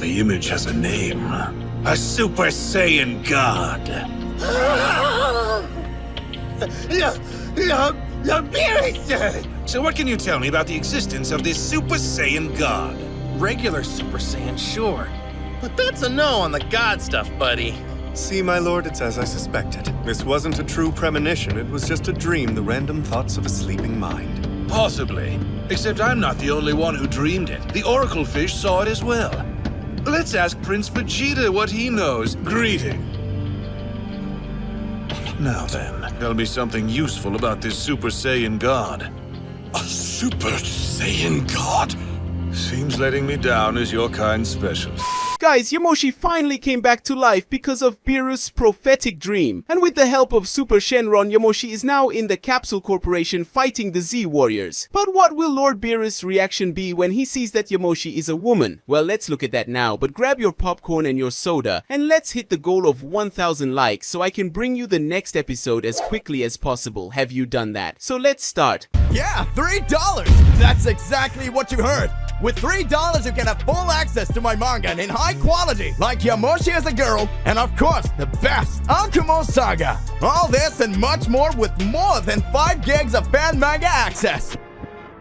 The image has a name. A Super Saiyan God. So what can you tell me about the existence of this Super Saiyan God? Regular Super Saiyan, sure. But that's a no on the God stuff, buddy. See, my lord, it's as I suspected. This wasn't a true premonition, it was just a dream, the random thoughts of a sleeping mind. Possibly. Except I'm not the only one who dreamed it. The Oracle Fish saw it as well. Let's ask Prince Vegeta what he knows. Greeting. Now then, tell me something useful about this Super Saiyan God. A Super Saiyan God? Seems letting me down as your kind specialist. Guys, Yamoshi finally came back to life because of Beerus' prophetic dream. And with the help of Super Shenron, Yamoshi is now in the Capsule Corporation fighting the Z Warriors. But what will Lord Beerus' reaction be when he sees that Yamoshi is a woman? Well, let's look at that now, but grab your popcorn and your soda, and let's hit the goal of 1,000 likes so I can bring you the next episode as quickly as possible. Have you done that? So let's start. Yeah, $3! That's exactly what you heard! With $3, you can have full access to my manga in high quality, like Yamoshi as a girl, and of course, the best, Akumo Saga. All this and much more with more than 5 gigs of fan manga access.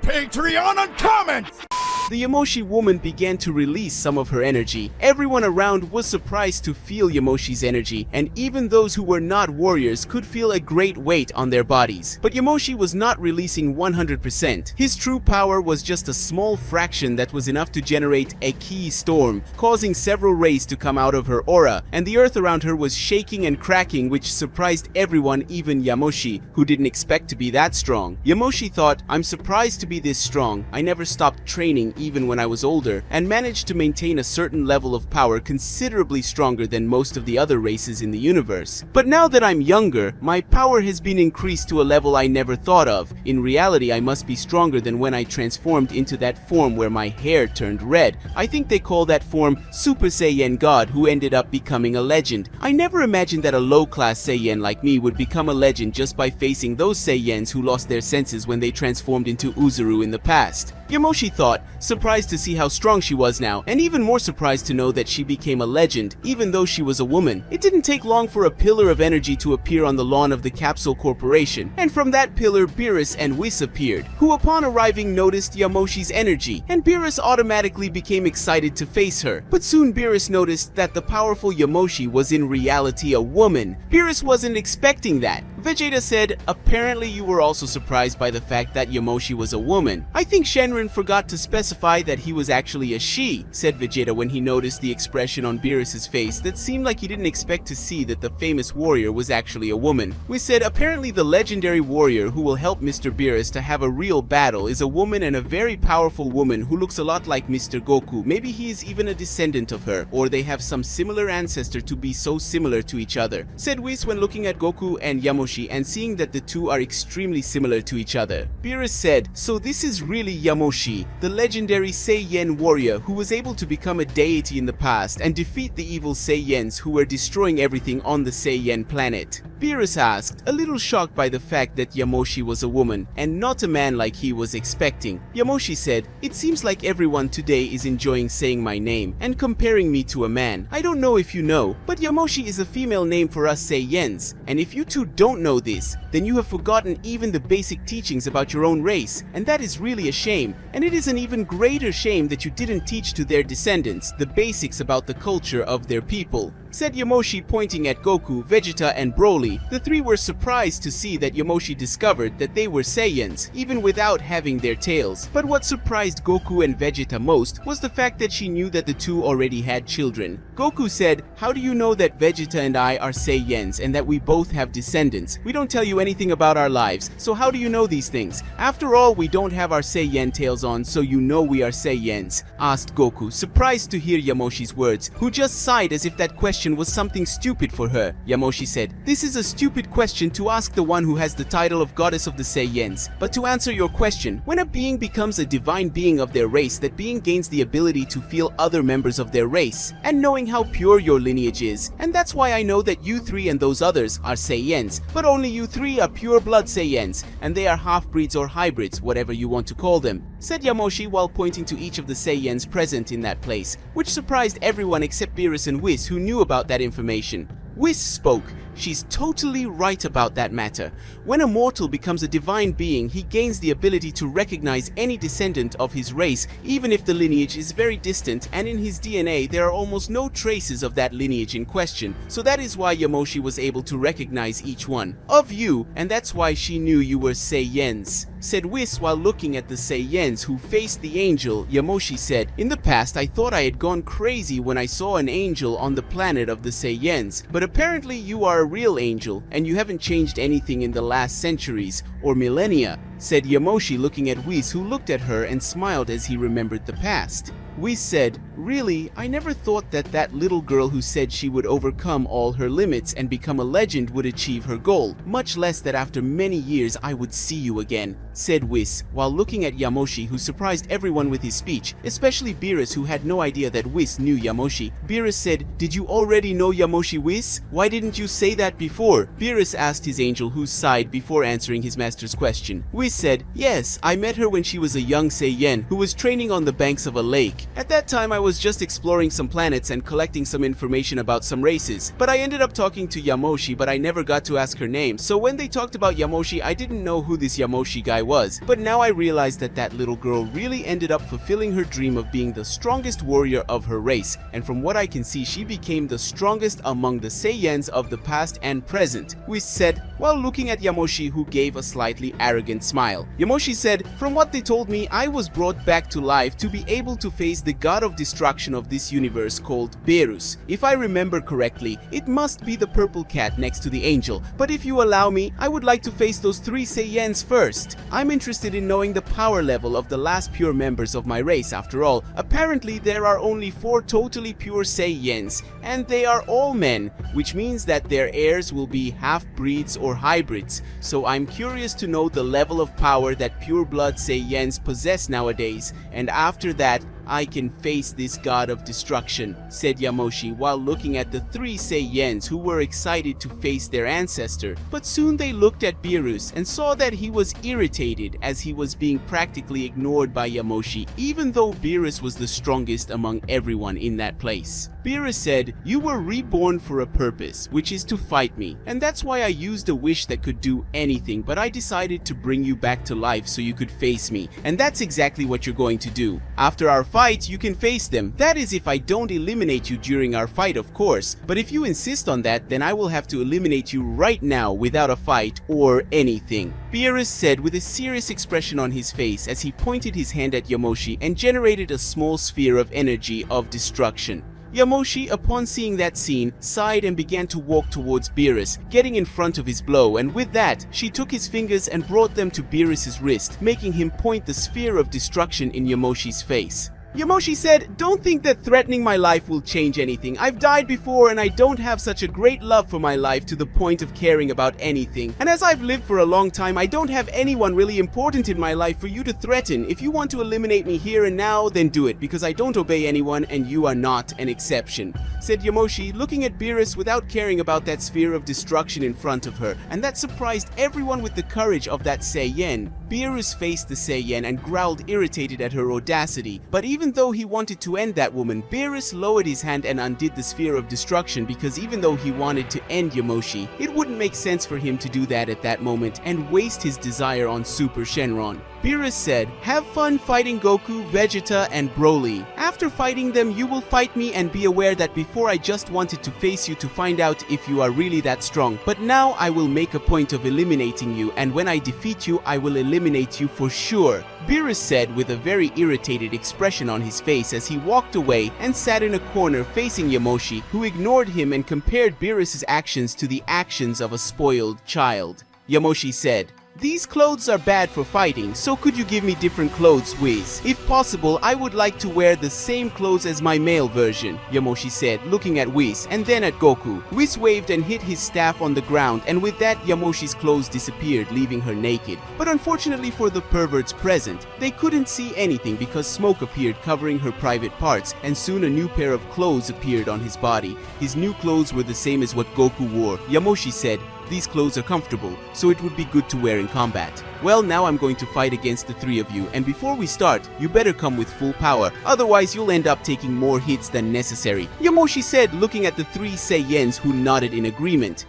Patreon and comments! The Yamoshi woman began to release some of her energy. Everyone around was surprised to feel Yamoshi's energy, and even those who were not warriors could feel a great weight on their bodies. But Yamoshi was not releasing 100%. His true power was just a small fraction that was enough to generate a key storm, causing several rays to come out of her aura, and the earth around her was shaking and cracking, which surprised everyone, even Yamoshi, who didn't expect to be that strong. Yamoshi thought, "I'm surprised to be this strong. I never stopped training even when I was older, and managed to maintain a certain level of power considerably stronger than most of the other races in the universe. But now that I'm younger, my power has been increased to a level I never thought of. In reality, I must be stronger than when I transformed into that form where my hair turned red. I think they call that form Super Saiyan God, who ended up becoming a legend. I never imagined that a low-class Saiyan like me would become a legend just by facing those Saiyans who lost their senses when they transformed into Uzuru in the past." Yamoshi thought, surprised to see how strong she was now, and even more surprised to know that she became a legend, even though she was a woman. It didn't take long for a pillar of energy to appear on the lawn of the Capsule Corporation, and from that pillar, Beerus and Whis appeared, who upon arriving noticed Yamoshi's energy, and Beerus automatically became excited to face her. But soon Beerus noticed that the powerful Yamoshi was in reality a woman. Beerus wasn't expecting that. Vegeta said, "Apparently you were also surprised by the fact that Yamoshi was a woman. I think Shenron forgot to specify that he was actually a she," said Vegeta when he noticed the expression on Beerus' face that seemed like he didn't expect to see that the famous warrior was actually a woman. We said, "Apparently the legendary warrior who will help Mr. Beerus to have a real battle is a woman, and a very powerful woman who looks a lot like Mr. Goku. Maybe he is even a descendant of her, or they have some similar ancestor to be so similar to each other," said Whis when looking at Goku and Yamoshi and seeing that the two are extremely similar to each other. Beerus said, "So this is really Yamoshi, the legendary Saiyan warrior who was able to become a deity in the past and defeat the evil Saiyans who were destroying everything on the Saiyan planet." Beerus asked, a little shocked by the fact that Yamoshi was a woman and not a man like he was expecting. Yamoshi said, "It seems like everyone today is enjoying saying my name and comparing me to a man. I don't know if you know, but Yamoshi is a female name for us Saiyans, and if you two don't know this, then you have forgotten even the basic teachings about your own race, and that is really a shame. And it is an even greater shame that you didn't teach to their descendants the basics about the culture of their people," said Yamoshi, pointing at Goku, Vegeta, and Broly. The three were surprised to see that Yamoshi discovered that they were Saiyans, even without having their tails. But what surprised Goku and Vegeta most was the fact that she knew that the two already had children. Goku said, "How do you know that Vegeta and I are Saiyans and that we both have descendants? We don't tell you anything about our lives, so how do you know these things? After all, we don't have our Saiyan tails on, so you know we are Saiyans," asked Goku, surprised to hear Yamoshi's words, who just sighed as if that question question was something stupid for her. Yamoshi said, "This is a stupid question to ask the one who has the title of Goddess of the Saiyans. But to answer your question, when a being becomes a divine being of their race, that being gains the ability to feel other members of their race, and knowing how pure your lineage is. And that's why I know that you three and those others are Saiyans, but only you three are pure blood Saiyans, and they are half-breeds or hybrids, whatever you want to call them," said Yamoshi while pointing to each of the Saiyans present in that place, which surprised everyone except Beerus and Whis, who knew about that information. Whis spoke. "She's totally right about that matter. When a mortal becomes a divine being, he gains the ability to recognize any descendant of his race, even if the lineage is very distant, and in his DNA there are almost no traces of that lineage in question. So that is why Yamoshi was able to recognize each one of you, and that's why she knew you were Saiyans," said Whis while looking at the Saiyans who faced the angel. Yamoshi said, "In the past I thought I had gone crazy when I saw an angel on the planet of the Saiyans, but apparently you are a real angel, and you haven't changed anything in the last centuries or millennia," said Yamoshi looking at Whis, who looked at her and smiled as he remembered the past. Whis said, "Really, I never thought that that little girl who said she would overcome all her limits and become a legend would achieve her goal, much less that after many years I would see you again," said Whis, while looking at Yamoshi, who surprised everyone with his speech, especially Beerus, who had no idea that Whis knew Yamoshi. Beerus said, "Did you already know Yamoshi, Whis? Why didn't you say that before?" Beerus asked his angel, who sighed before answering his master's question. Whis said, "Yes, I met her when she was a young Saiyan who was training on the banks of a lake. At that time I was just exploring some planets and collecting some information about some races, but I ended up talking to Yamoshi, but I never got to ask her name, so when they talked about Yamoshi I didn't know who this Yamoshi guy was, but now I realized that that little girl really ended up fulfilling her dream of being the strongest warrior of her race, and from what I can see she became the strongest among the Saiyans of the past and present," Whis said while looking at Yamoshi, who gave a slightly arrogant smile. Yamoshi said, "From what they told me, I was brought back to life to be able to face the god of destruction of this universe called Beerus. If I remember correctly, it must be the purple cat next to the angel, but if you allow me, I would like to face those three Saiyans first. I'm interested in knowing the power level of the last pure members of my race. After all, apparently there are only 4 totally pure Saiyans, and they are all men, which means that their heirs will be half-breeds or hybrids, so I'm curious to know the level of power that pure blood Saiyans possess nowadays, and after that, I can face this god of destruction," said Yamoshi while looking at the 3 Saiyans who were excited to face their ancestor. But soon they looked at Beerus and saw that he was irritated as he was being practically ignored by Yamoshi, even though Beerus was the strongest among everyone in that place. Beerus said, "You were reborn for a purpose, which is to fight me, and that's why I used a wish that could do anything, but I decided to bring you back to life so you could face me, and that's exactly what you're going to do. After our fight, you can face them. That is if I don't eliminate you during our fight, of course, but if you insist on that, then I will have to eliminate you right now without a fight or anything," Beerus said with a serious expression on his face as he pointed his hand at Yamoshi and generated a small sphere of energy of destruction. Yamoshi, upon seeing that scene, sighed and began to walk towards Beerus, getting in front of his blow, and with that, she took his fingers and brought them to Beerus's wrist, making him point the sphere of destruction in Yamoshi's face. Yamoshi said, "Don't think that threatening my life will change anything. I've died before and I don't have such a great love for my life to the point of caring about anything. And as I've lived for a long time, I don't have anyone really important in my life for you to threaten. If you want to eliminate me here and now, then do it, because I don't obey anyone and you are not an exception," said Yamoshi, looking at Beerus without caring about that sphere of destruction in front of her, and that surprised everyone with the courage of that Saiyan. Beerus faced the Saiyan and growled, irritated at her audacity, but even though he wanted to end that woman, Beerus lowered his hand and undid the sphere of destruction, because even though he wanted to end Yamoshi, it wouldn't make sense for him to do that at that moment and waste his desire on Super Shenron. Beerus said, "Have fun fighting Goku, Vegeta, and Broly. After fighting them, you will fight me, and be aware that before I just wanted to face you to find out if you are really that strong, but now I will make a point of eliminating you, and when I defeat you, I will eliminate you for sure," Beerus said with a very irritated expression on his face as he walked away and sat in a corner facing Yamoshi, who ignored him and compared Beerus's actions to the actions of a spoiled child. Yamoshi said, "These clothes are bad for fighting, so could you give me different clothes, Whis? If possible, I would like to wear the same clothes as my male version," Yamoshi said, looking at Whis and then at Goku. Whis waved and hit his staff on the ground, and with that Yamoshi's clothes disappeared, leaving her naked. But unfortunately for the perverts present, they couldn't see anything because smoke appeared covering her private parts, and soon a new pair of clothes appeared on his body. His new clothes were the same as what Goku wore. Yamoshi said, "These clothes are comfortable, so it would be good to wear in combat. Well, now I'm going to fight against the three of you, and before we start, you better come with full power, otherwise you'll end up taking more hits than necessary," Yamoshi said, looking at the three Saiyans who nodded in agreement.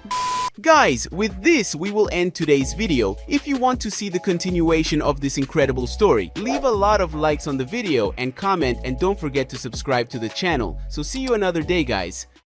Guys, with this we will end today's video. If you want to see the continuation of this incredible story, leave a lot of likes on the video and comment, and don't forget to subscribe to the channel. So see you another day, guys.